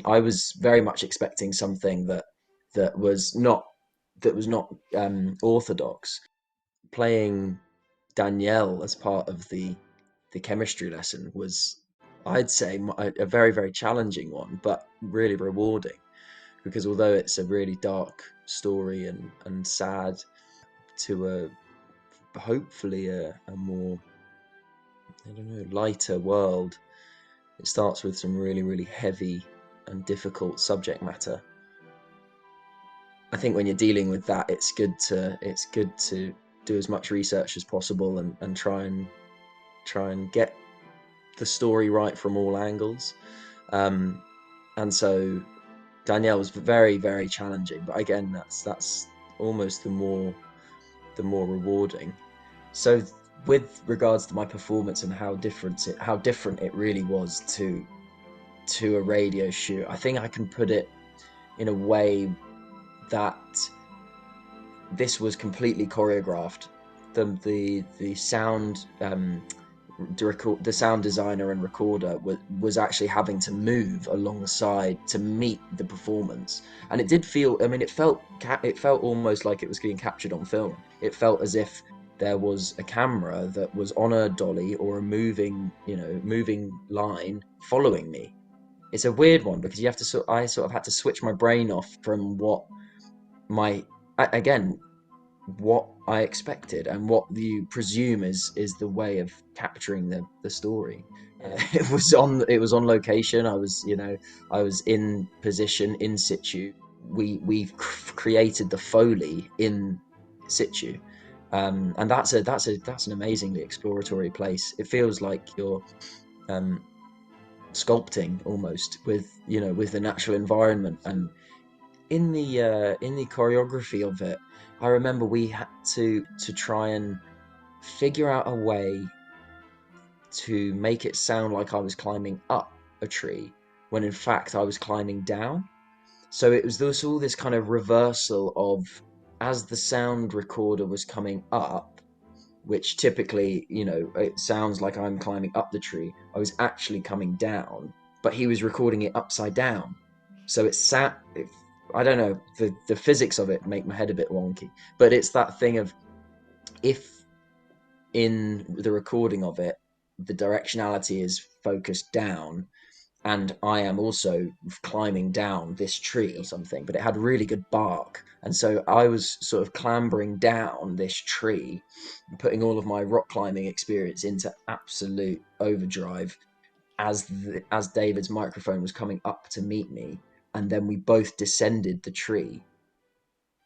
I was very much expecting something that was not orthodox. Playing Danielle as part of the chemistry lesson was, I'd say, a very, very challenging one, but really rewarding, because although it's a really dark story and sad, to hopefully a more, I don't know, lighter world. It starts with some really, really heavy and difficult subject matter. I think when you're dealing with that, it's good to do as much research as possible and try and get the story right from all angles. Um, and so Danielle was very, very challenging, but again, that's almost the more rewarding. So with regards to my performance and how different it really was to a radio shoot, I think I can put it in a way that this was completely choreographed. The sound the sound designer and recorder was actually having to move alongside to meet the performance, and it did feel. I mean, it felt almost like it was being captured on film. It felt as if there was a camera that was on a dolly or a moving line following me. It's a weird one because I sort of had to switch my brain off from my again what I expected and what you presume is the way of capturing the story. It was on location. I was in position in situ. We created the foley in situ, and that's an amazingly exploratory place. It feels like you're um, sculpting almost with the natural environment. And in the choreography of it, I remember we had to try and figure out a way to make it sound like I was climbing up a tree when in fact I was climbing down. So it was all this kind of reversal of, as the sound recorder was coming up, which typically, it sounds like I'm climbing up the tree. I was actually coming down, but he was recording it upside down. So it sat. I don't know, the physics of it make my head a bit wonky, but it's that thing of, if in the recording of it the directionality is focused down, and I am also climbing down this tree or something, but it had really good bark. And so I was sort of clambering down this tree, putting all of my rock climbing experience into absolute overdrive as David's microphone was coming up to meet me. And then we both descended the tree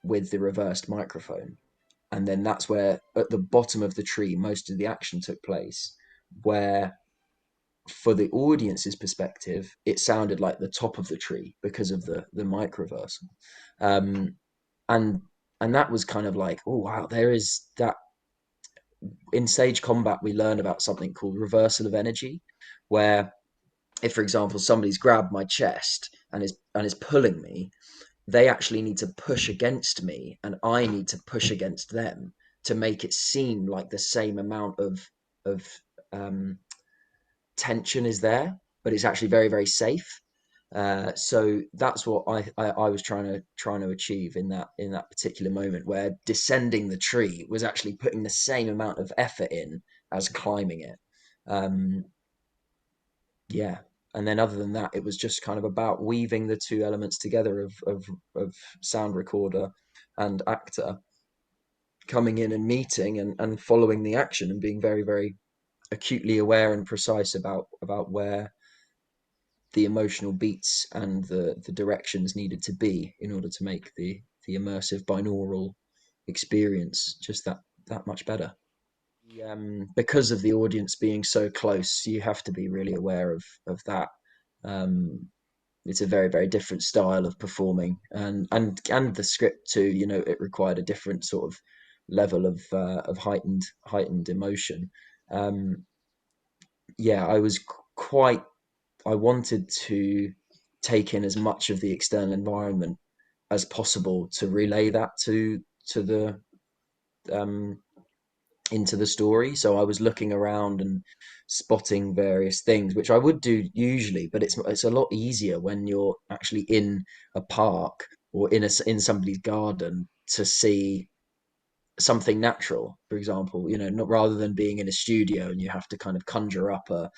with the reversed microphone. And then that's where, at the bottom of the tree, most of the action took place, where for the audience's perspective, it sounded like the top of the tree because of the mic reversal. Um, and and that was kind of like, oh wow, there is that. In stage combat we learn about something called reversal of energy, where if, for example, somebody's grabbed my chest and is pulling me, they actually need to push against me and I need to push against them to make it seem like the same amount of um, tension is there, but it's actually very, very safe. So that's what I was trying to achieve in that particular moment, where descending the tree was actually putting the same amount of effort in as climbing it. Um, yeah, and then other than that, it was just kind of about weaving the two elements together of sound recorder and actor coming in and meeting and following the action and being very, very acutely aware and precise about where the emotional beats and the directions needed to be in order to make the immersive binaural experience just that much better. Because of the audience being so close, you have to be really aware of that. Um, it's a very, very different style of performing, and the script too. It required a different sort of level of heightened emotion. Um, yeah, quite. I wanted to take in as much of the external environment as possible to relay that to the um, into the story. So I was looking around and spotting various things, which I would do usually, but it's a lot easier when you're actually in a park or in somebody's garden to see something natural, for example, not rather than being in a studio and you have to kind of conjure up a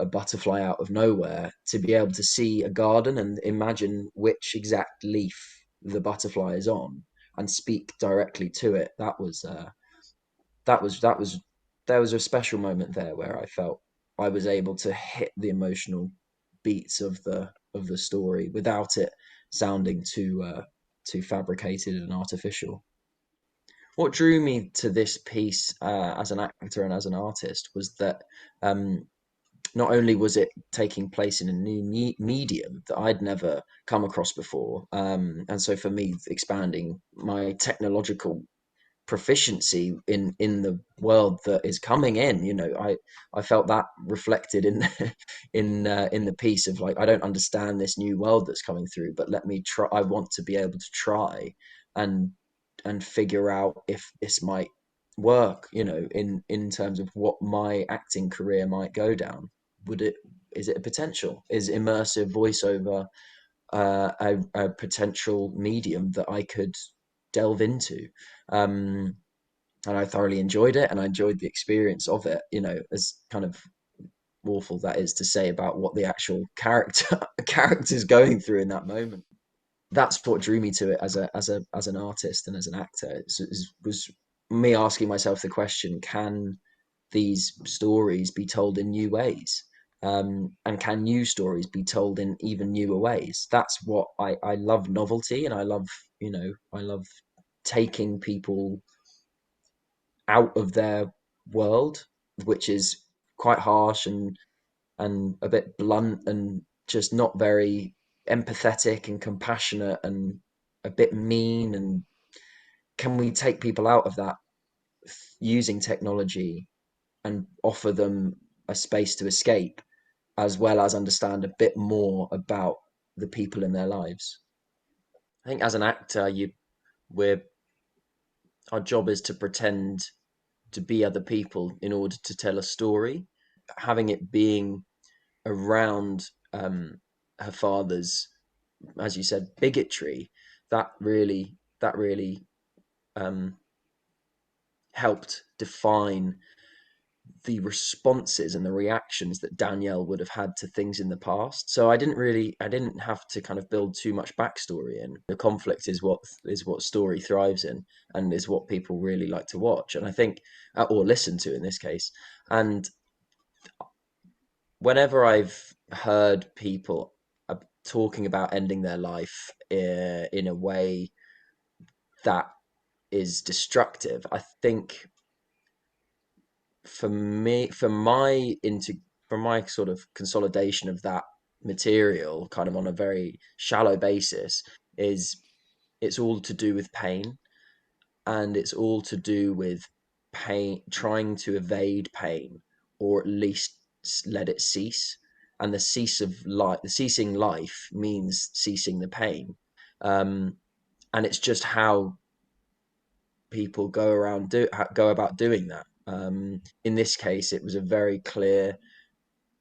butterfly out of nowhere, to be able to see a garden and imagine which exact leaf the butterfly is on and speak directly to it. That was there was a special moment there where I felt I was able to hit the emotional beats of the story without it sounding too fabricated and artificial. What drew me to this piece as an actor and as an artist was that um, not only was it taking place in a new medium that I'd never come across before, and so for me, expanding my technological proficiency in the world that is coming in, I felt that reflected in in the piece of like, I don't understand this new world that's coming through, but let me try. I want to be able to try and figure out if this might work, in terms of what my acting career might go down. Would it Is it a potential? Is immersive voiceover a potential medium that I could delve into? Um, and I thoroughly enjoyed it, and I enjoyed the experience of it. As kind of awful that is to say about what the actual character's going through in that moment. That's what drew me to it as an artist and as an actor. Was me asking myself the question: can these stories be told in new ways? And can new stories be told in even newer ways? That's what I love novelty, and I love taking people out of their world, which is quite harsh and a bit blunt and just not very empathetic and compassionate and a bit mean. And can we take people out of that using technology and offer them a space to escape, as well as understand a bit more about the people in their lives? I think as an actor, we're our job is to pretend to be other people in order to tell a story. Having it being around her father's, as you said, bigotry, that really um, helped define the responses and the reactions that Danielle would have had to things in the past. So I didn't have to kind of build too much backstory in. The conflict is what story thrives in, and is what people really like to watch. And I think, or listen to in this case. And whenever I've heard people talking about ending their life in a way that is destructive, I think for me, for my sort of consolidation of that material, kind of on a very shallow basis, is it's all to do with pain, and it's all to do with pain, trying to evade pain, or at least let it cease. And the ceasing life means ceasing the pain. Um, and it's just how people go about doing that. In this case, it was a very clear: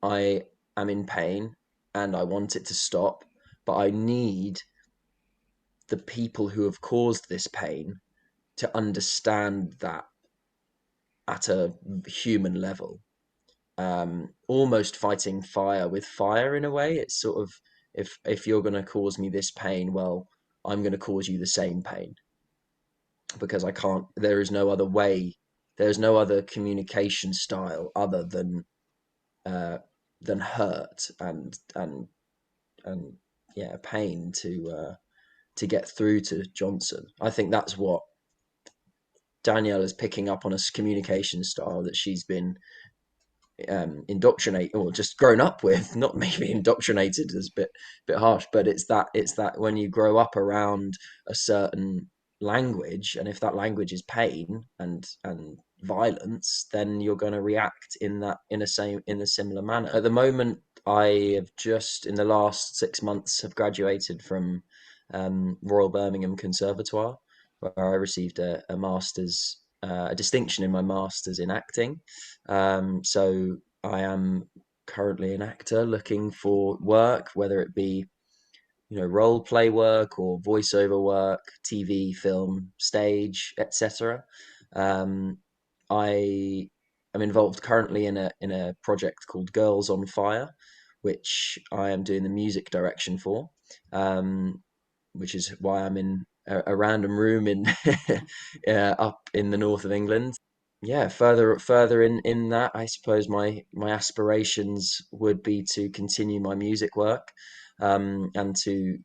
I am in pain and I want it to stop, but I need the people who have caused this pain to understand that at a human level. Almost fighting fire with fire in a way. It's sort of, if you're going to cause me this pain, well, I'm going to cause you the same pain, because I can't. There is no other way. There's no other communication style other uh, than hurt and yeah, pain to get through to Johnson. I think that's what Danielle is picking up on, a communication style that she's been indoctrinate or just grown up with. Not maybe indoctrinated is a bit harsh, but it's that when you grow up around a certain language, and if that language is pain and violence, then you're going to react in a similar manner. At the moment, I have just in the last 6 months have graduated from Royal Birmingham Conservatoire, where I received a master's a distinction in my master's in acting. So I am currently an actor looking for work, whether it be role play work or voiceover work, TV, film, stage, etc. Um, I am involved currently in a project called Girls on Fire, which I am doing the music direction for, which is why I'm in a random room in up in the north of England. Yeah, further in that, I suppose my aspirations would be to continue my music work, and to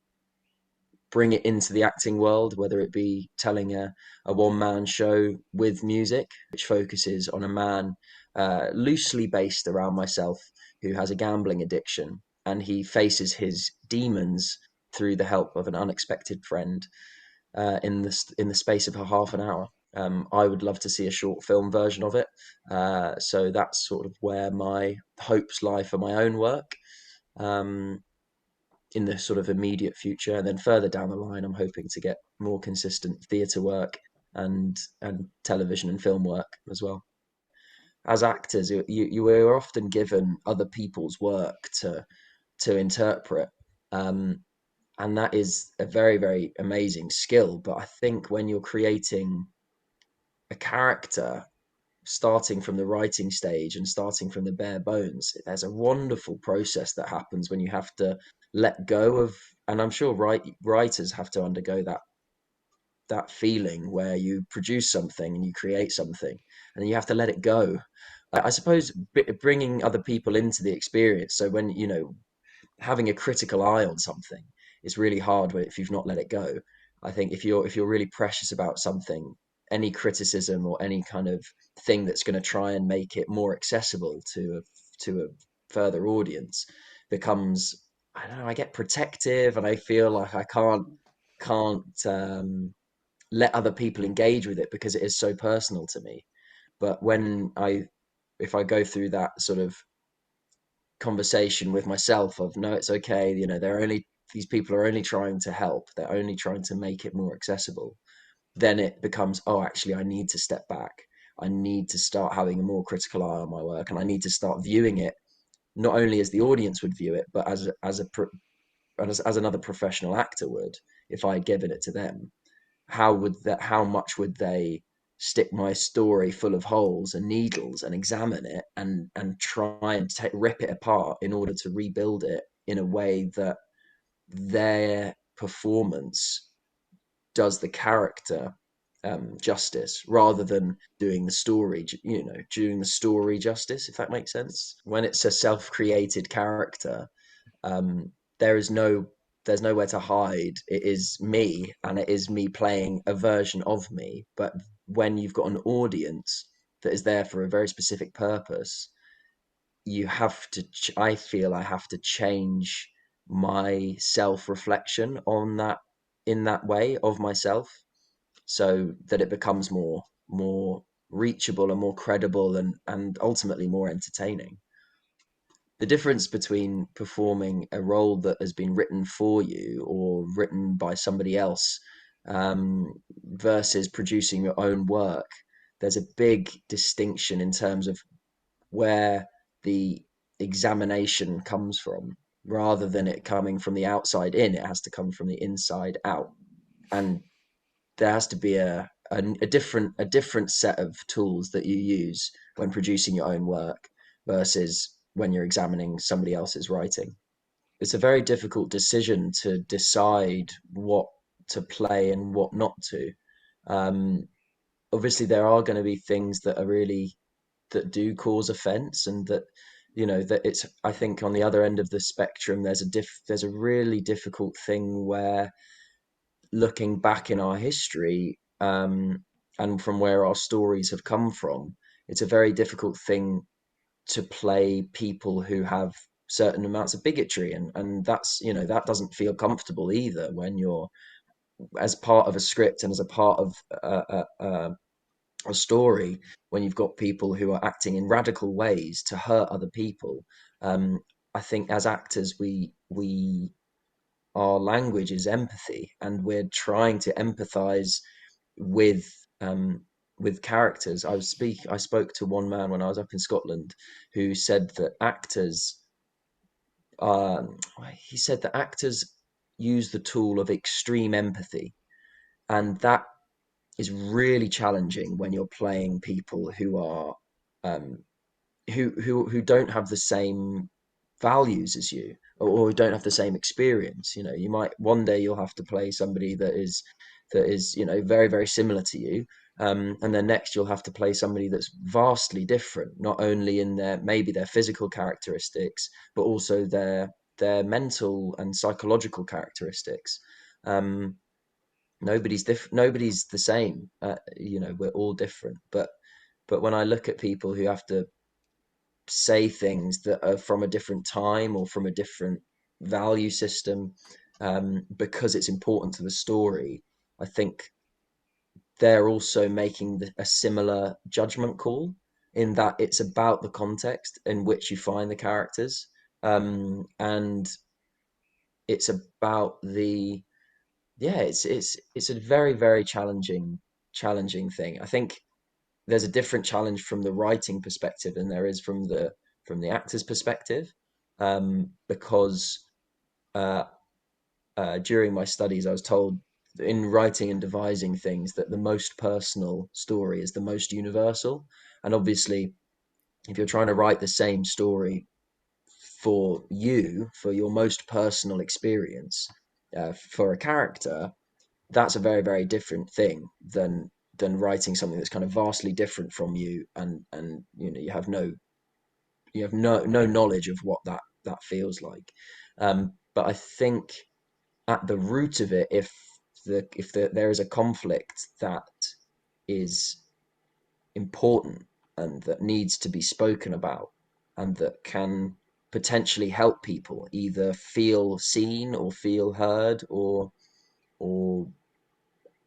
bring it into the acting world, whether it be telling a one man show with music, which focuses on a man loosely based around myself who has a gambling addiction, and he faces his demons through the help of an unexpected friend in the space of a half an hour. I would love to see a short film version of it. So that's sort of where my hopes lie for my own work. Um, in the sort of immediate future, and then further down the line, I'm hoping to get more consistent theatre work and television and film work as well. As actors, you are often given other people's work to interpret, um, and that is a very amazing skill. But I think when you're creating a character, starting from the writing stage and starting from the bare bones, there's a wonderful process that happens when you have to let go of, and I'm sure writers have to undergo that feeling where you produce something and you create something and then you have to let it go. I suppose bringing other people into the experience. So when having a critical eye on something is really hard if you've not let it go. I think if you're really precious about something, any criticism or any kind of thing that's going to try and make it more accessible to a further audience becomes, I don't know, I get protective and I feel like I can't let other people engage with it because it is so personal to me. But if I go through that sort of conversation with myself of no, it's okay, these people are only trying to help, they're only trying to make it more accessible, then it becomes, oh, actually I need to step back, I need to start having a more critical eye on my work, and I need to start viewing it not only as the audience would view it, but as another professional actor would. If I had given it to them, how much would they stick my story full of holes and needles and examine it and try and rip it apart in order to rebuild it in a way that their performance does the character justice, rather than doing the story justice, if that makes sense. When it's a self-created character, um, there is no there's nowhere to hide. It is me, and it is me playing a version of me. But when you've got an audience that is there for a very specific purpose, you have to. I feel I have to change my self-reflection on that, in that way of myself, so that it becomes more reachable and more credible and ultimately more entertaining. The difference between performing a role that has been written for you or written by somebody else, versus producing your own work, there's a big distinction in terms of where the examination comes from. Rather than it coming from the outside in, it has to come from the inside out. And there has to be a different set of tools that you use when producing your own work versus when you're examining somebody else's writing. It's a very difficult decision to decide what to play and what not to. Um, Obviously, there are going to be things that are really that do cause offense, and that it's. I think on the other end of the spectrum, there's a really difficult thing where, looking back in our history, and from where our stories have come from, it's a very difficult thing to play people who have certain amounts of bigotry, and that doesn't feel comfortable either when you're, as part of a script and as a part of a story, when you've got people who are acting in radical ways to hurt other people. um, I think as actors, we our language is empathy, and we're trying to empathize with um, with characters. I spoke to one man when I was up in Scotland who said that um, actors use the tool of extreme empathy, and that is really challenging when you're playing people who are um, who don't have the same values as you, or who don't have the same experience. You know, you might one day you'll have to play somebody that is very very similar to you, and then next you'll have to play somebody that's vastly different, not only in their maybe their physical characteristics, but also their mental and psychological characteristics. Um, nobody's the same. We're all different, but when I look at people who have to say things that are from a different time or from a different value system, because it's important to the story, I think they're also making a similar judgment call, in that it's about the context in which you find the characters, and it's about the yeah, it's a very very challenging thing. I think there's a different challenge from the writing perspective than there is from the actor's perspective, because uh, during my studies I was told in writing and devising things that the most personal story is the most universal, and obviously if you're trying to write the same story for your most personal experience, for a character, that's a very very different thing than writing something that's kind of vastly different from you, and you have no knowledge of what that feels like. But I think at the root of it, if there is a conflict that is important and that needs to be spoken about, and that can potentially help people either feel seen or feel heard, or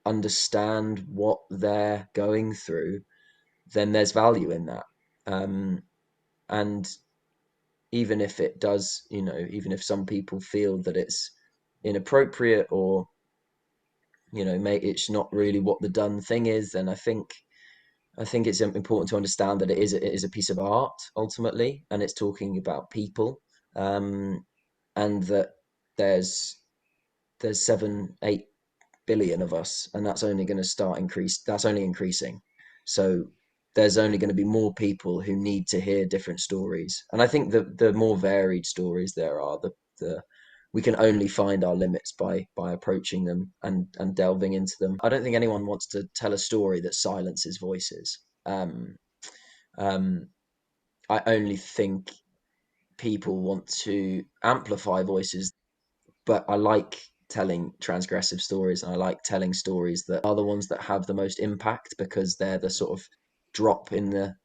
understand what they're going through, then there's value in that. And even if it does, even if some people feel that it's inappropriate, or it's not really what the done thing is, then I think it's important to understand that it is a piece of art ultimately, and it's talking about people, and that there's 7-8 billion of us, and that's only increasing. So there's only going to be more people who need to hear different stories, and I think the more varied stories there are, the we can only find our limits by approaching them and delving into them. I don't think anyone wants to tell a story that silences voices. Um, I only think people want to amplify voices, but I like telling transgressive stories, and I like telling stories that are the ones that have the most impact, because they're the sort of drop in the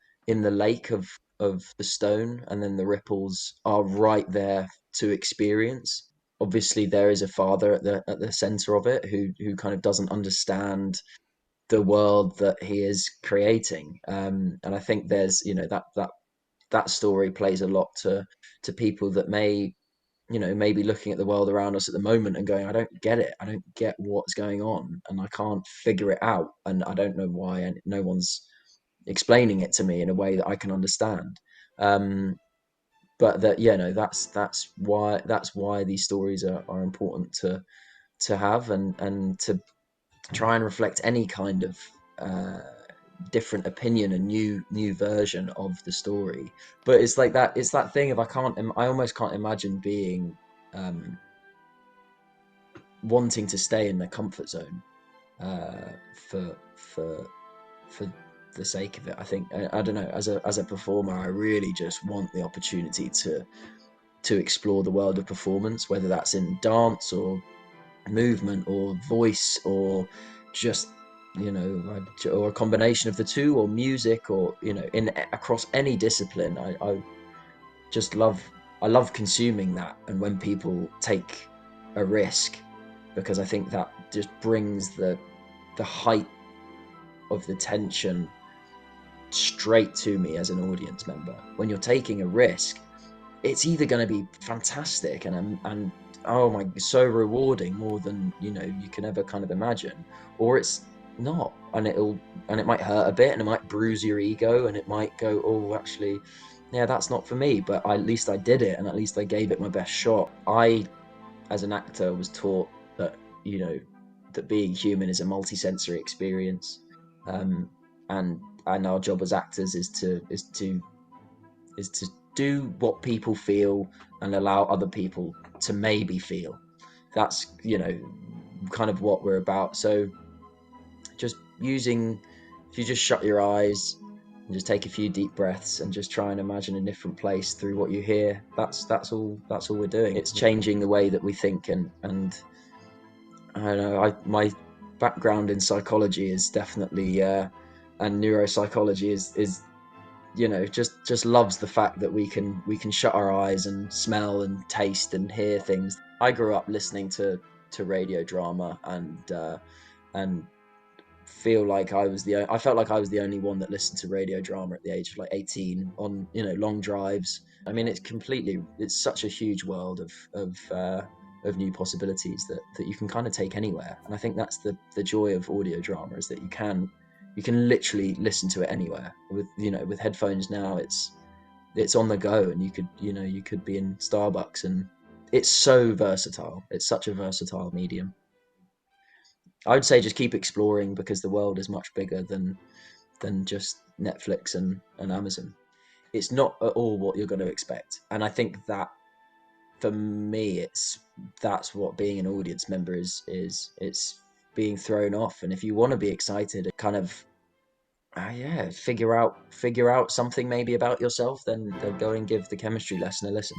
lake of the stone, and then the ripples are right there to experience. Obviously there is a father at the center of it, who kind of doesn't understand the world that he is creating, and I think there's that story plays a lot to people that may be looking at the world around us at the moment and going, I don't get it. I don't get what's going on, and I can't figure it out. And I don't know why, and no one's explaining it to me in a way that I can understand. Um, but that, no, that's why these stories are important to have, and to try and reflect any kind of uh, different opinion and new version of the story. But it's that thing of I almost can't imagine being um, wanting to stay in their comfort zone, uh, for for for the sake of it. I think I don't know. As a performer, I really just want the opportunity to explore the world of performance, whether that's in dance or movement or voice, or just or a combination of the two, or music, or in across any discipline. I just love consuming that, and when people take a risk, because I think that just brings the height of the tension straight to me as an audience member. When you're taking a risk, it's either going to be fantastic and oh my, so rewarding, more than you can ever kind of imagine, or not, and it might hurt a bit, and it might bruise your ego, and it might go, oh, actually, yeah, that's not for me. But at least I did it, and at least I gave it my best shot. I, as an actor, was taught that that being human is a multisensory experience, um, and our job as actors is to do what people feel and allow other people to maybe feel. That's kind of what we're about. So just using, if you just shut your eyes and just take a few deep breaths and just try and imagine a different place through what you hear, that's all we're doing. It's changing the way that we think. And I don't know, my background in psychology is definitely and neuropsychology is just loves the fact that we can shut our eyes and smell and taste and hear things. I grew up listening to radio drama, and I felt like I was the only one that listened to radio drama at the age of like 18 on long drives. I mean, it's such a huge world of new possibilities that you can kind of take anywhere. And I think that's the joy of audio drama, is that you can literally listen to it anywhere with with headphones. Now it's on the go, and you could be in Starbucks, and it's so versatile. It's such a versatile medium. I would say just keep exploring, because the world is much bigger than just Netflix and Amazon. It's not at all what you're going to expect. And I think that for me, that's what being an audience member is. It's being thrown off. And if you want to be excited, kind of yeah, figure out something maybe about yourself, then go and give the chemistry lesson a listen.